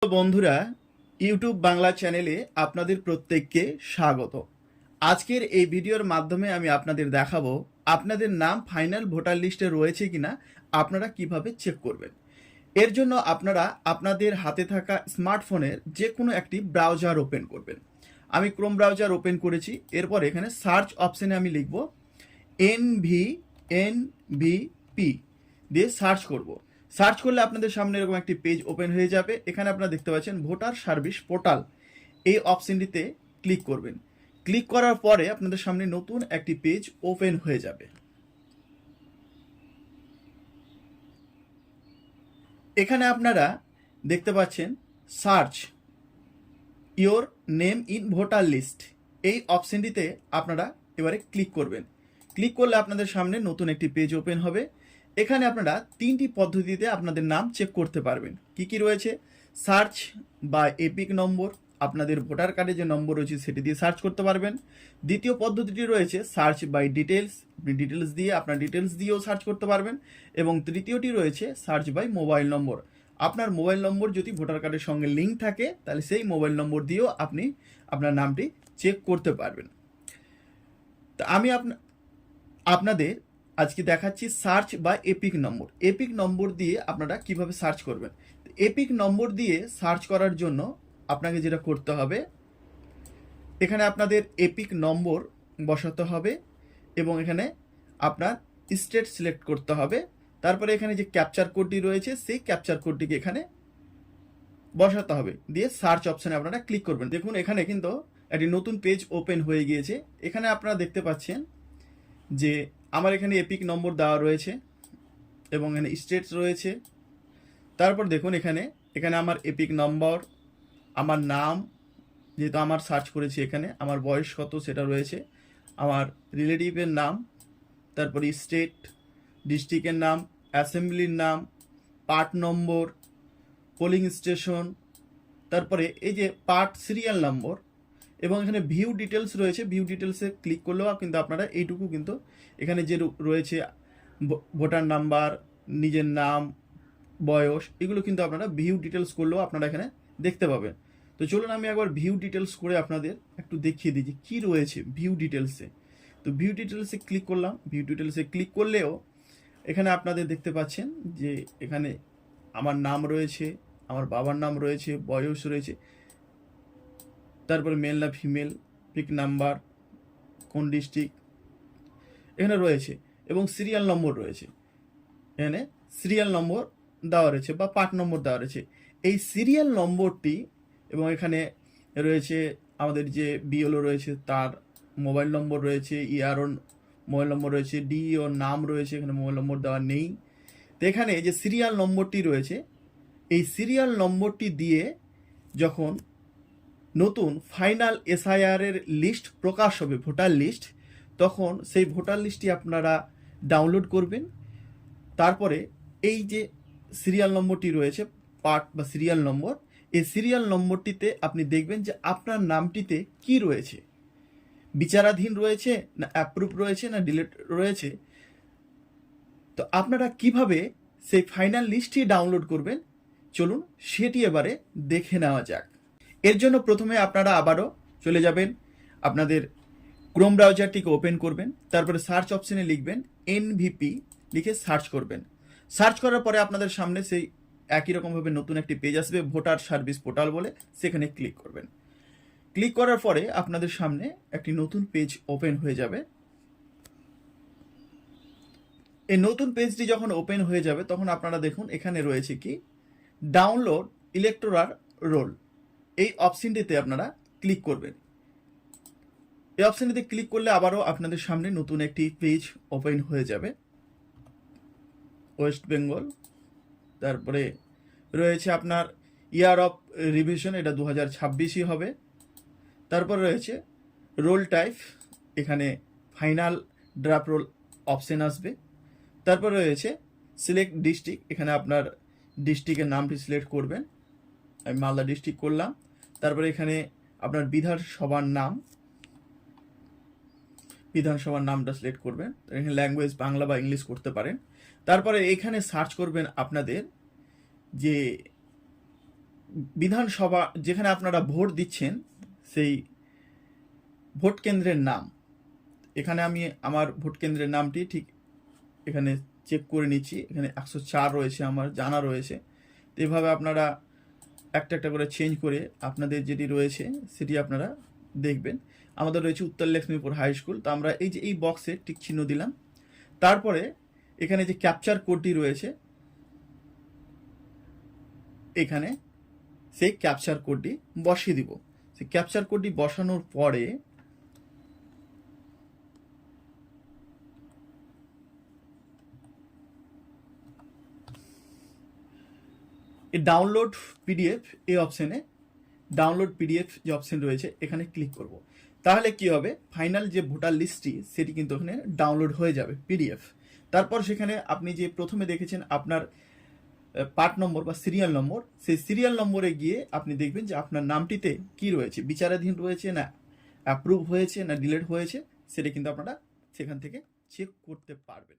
তো বন্ধুরা, ইউটিউব বাংলা চ্যানেলে আপনাদের প্রত্যেককে স্বাগত। আজকের এই ভিডিওর মাধ্যমে আমি আপনাদের দেখাবো আপনাদের নাম ফাইনাল ভোটার লিস্টে রয়েছে কিনা আপনারা কিভাবে চেক করবেন। এর জন্য আপনারা আপনাদের হাতে থাকা স্মার্টফোনের যে কোনো একটি ব্রাউজার ওপেন করবেন। আমি ক্রোম ব্রাউজার ওপেন করেছি। এরপর এখানে সার্চ অপশানে আমি লিখব NVNVP দিয়ে সার্চ করব। সার্চ করলে আপনাদের সামনে এরকম একটি পেজ ওপেন হয়ে যাবে। এখানে আপনারা দেখতে পাচ্ছেন ভোটার সার্ভিস পোর্টাল, এই অপশনটিতে ক্লিক করবেন। ক্লিক করার পরে আপনাদের সামনে নতুন একটি পেজ ওপেন হয়ে যাবে। এখানে আপনারা দেখতে পাচ্ছেন search your name in voter list, এই অপশনটিতে আপনারা এবারে ক্লিক করবেন। ক্লিক করলে আপনাদের সামনে নতুন একটি পেজ ওপেন হবে। এখানে আপনারা তিনটি পদ্ধতিতে আপনাদের নাম চেক করতে পারবেন। কি কি রয়েছে? সার্চ বাই এপিক নম্বর, আপনাদের ভোটার কার্ডে যে নম্বর রয়েছে সেটি দিয়ে সার্চ করতে পারবেন। দ্বিতীয় পদ্ধতিটি রয়েছে সার্চ বাই ডিটেলস, আপনি ডিটেলস দিয়ে আপনার ডিটেলস দিয়েও সার্চ করতে পারবেন। এবং তৃতীয়টি রয়েছে সার্চ বাই মোবাইল নম্বর, আপনার মোবাইল নম্বর যদি ভোটার কার্ডের সঙ্গে লিঙ্ক থাকে তাহলে সেই মোবাইল নম্বর দিয়েও আপনি আপনার নামটি চেক করতে পারবেন। তো আমি আপনাদের আজকে দেখাচ্ছি সার্চ বা এপিক নম্বর। এপিক নম্বর দিয়ে আপনারা কিভাবে সার্চ করবেন। এপিক নম্বর দিয়ে সার্চ করার জন্য আপনাকে যেটা করতে হবে, এখানে আপনাদের এপিক নম্বর বসাতে হবে এবং এখানে আপনার স্টেট সিলেক্ট করতে হবে। তারপরে এখানে যে ক্যাপচার কোডটি রয়েছে সেই ক্যাপচার কোডটিকে এখানে বসাতে হবে, দিয়ে সার্চ অপশানে আপনারা ক্লিক করবেন। দেখুন এখানে কিন্তু একটি নতুন পেজ ওপেন হয়ে গিয়েছে। এখানে আপনারা দেখতে পাচ্ছেন যে আমার এখানে এপিক নম্বর দেওয়া রয়েছে এবং এখানে স্টেটস রয়েছে। তারপর দেখুন এখানে আমার এপিক নম্বর, আমার নাম, যেহেতু আমার সার্চ করেছি এখানে আমার বয়স কত সেটা রয়েছে, আমার রিলেটিভের নাম, তারপরে স্টেট, ডিস্ট্রিক্টের নাম, অ্যাসেম্বলির নাম, পার্ট নম্বর, পোলিং স্টেশন, তারপরে এই যে পার্ট সিরিয়াল নম্বর এবং এখানে ভিউ ডিটেলস রয়েছে। ভিউ ডিটেলসে ক্লিক করলেও কিন্তু আপনারা এইটুকু কিন্তু এখানে যে রয়েছে ভোটার নাম্বার, নিজের নাম, বয়স, এগুলো কিন্তু আপনারা ভিউ ডিটেলস করলেও আপনারা এখানে দেখতে পাবেন। তো চলুন আমি একবার ভিউ ডিটেলস করে আপনাদের একটু দেখিয়ে দিই যে কী রয়েছে ভিউ ডিটেলসে। তো ভিউ ডিটেলসে ক্লিক করলাম। ভিউ ডিটেলসে ক্লিক করলেও এখানে আপনাদের দেখতে পাচ্ছেন যে এখানে আমার নাম রয়েছে, আমার বাবার নাম রয়েছে, বয়স রয়েছে, তারপরে মেল না ফিমেল, পিক নাম্বার, কোন ডিস্ট্রিক্ট এখানে রয়েছে এবং সিরিয়াল নম্বর রয়েছে। এখানে সিরিয়াল নম্বর দেওয়া রয়েছে বা পার্ট নম্বর দেওয়া রয়েছে। এই সিরিয়াল নম্বরটি এবং এখানে রয়েছে আমাদের যে বিএলও রয়েছে তার মোবাইল নম্বর রয়েছে, ইআরও মোবাইল নম্বর রয়েছে, ডিইও নাম রয়েছে, এখানে মোবাইল নম্বর দেওয়া নেই। তো এখানে যে সিরিয়াল নম্বরটি রয়েছে, এই সিরিয়াল নম্বরটি দিয়ে যখন নতুন ফাইনাল এসআইআর এর লিস্ট প্রকাশ হবে, ভোটার লিস্ট, তখন সেই ভোটার লিস্টটি আপনারা ডাউনলোড করবেন। তারপরে এই যে সিরিয়াল নম্বরটি রয়েছে, পার্ট বা সিরিয়াল নম্বর, এই সিরিয়াল নম্বরটিতে আপনি দেখবেন যে আপনার নামটিতে কি রয়েছে, বিচারাধীন রয়েছে না অ্যাপ্রুভ রয়েছে না ডিলিট রয়েছে। তো আপনারা কিভাবে সেই ফাইনাল লিস্টটি ডাউনলোড করবেন চলুন সেটি এবারে দেখে নেওয়া যাক। এর জন্য প্রথমে আপনারা আবারও চলে যাবেন, আপনাদের ক্রোম ব্রাউজারটিকে ওপেন করবেন, তারপরে সার্চ অপশনে লিখবেন NVP, লিখে সার্চ করবেন। সার্চ করার পরে আপনাদের সামনে সেই একই রকমভাবে নতুন একটি পেজ আসবে ভোটার সার্ভিস পোর্টাল বলে, সেখানে ক্লিক করবেন। ক্লিক করার পরে আপনাদের সামনে একটি নতুন পেজ ওপেন হয়ে যাবে। এই নতুন পেজটি যখন ওপেন হয়ে যাবে তখন আপনারা দেখুন এখানে রয়েছে কি ডাউনলোড ইলেক্টোরাল রোল, এই অপশনটিতে আপনারা ক্লিক করবেন। এই অপশনটিতে ক্লিক করলে আবারও আপনাদের সামনে নতুন একটি পেজ ওপেন হয়ে যাবে। ওয়েস্ট বেঙ্গল, তারপরে রয়েছে আপনার ইয়ার অফ রিভিশন, এটা 2026ই হবে। তারপর রয়েছে রোল টাইপ, এখানে ফাইনাল ড্রাফট রোল অপশন আসবে। তারপর রয়েছে সিলেক্ট ডিস্ট্রিক্ট, এখানে আপনার ডিস্ট্রিক্টের নামটি সিলেক্ট করবেন। আমি মালদা ডিস্ট্রিক্ট করলাম। তারপরে এখানে আপনার বিধানসভার নামটা সিলেক্ট করবেন। এখানে ল্যাঙ্গুয়েজ বাংলা বা ইংলিশ করতে পারেন। তারপরে এখানে সার্চ করবেন আপনাদের যে বিধানসভা যেখানে আপনারা ভোট দিচ্ছেন সেই ভোট কেন্দ্রের নাম। এখানে আমি আমার ভোট কেন্দ্রের নামটি ঠিক এখানে চেক করে নিচ্ছি। এখানে 104 রয়েছে, আমার জানা রয়েছে। তো এভাবে আপনারা একটা একটা করে চেঞ্জ করে আপনাদের যেটি রয়েছে সেটি আপনারা দেখবেন। আমাদের রয়েছে উত্তর লক্ষ্মীপুর হাই স্কুল। তো আমরা এই যে এই বক্সে টিক চিহ্ন দিলাম। তারপরে এখানে যে ক্যাপচার কোডটি রয়েছে এখানে সেই ক্যাপচার কোডটি বসিয়ে দিব। সেই ক্যাপচার কোডটি বসানোর পরে এই ডাউনলোড পিডিএফ এই অপশানে ডাউনলোড পিডিএফ যে অপশন রয়েছে এখানে ক্লিক করব। তাহলে কি হবে, ফাইনাল যে ভোটার লিস্টটি সেটি কিন্তু ওখানে ডাউনলোড হয়ে যাবে পিডিএফ। তারপর সেখানে আপনি যে প্রথমে দেখেছেন আপনার পার্ট নম্বর বা সিরিয়াল নম্বর, সেই সিরিয়াল নম্বরে গিয়ে আপনি দেখবেন যে আপনার নামটিতে কি রয়েছে, বিচারাধীন রয়েছে না অ্যাপ্রুভ হয়েছে না ডিলেট হয়েছে, সেটা কিন্তু আপনারা সেখান থেকে চেক করতে পারবেন।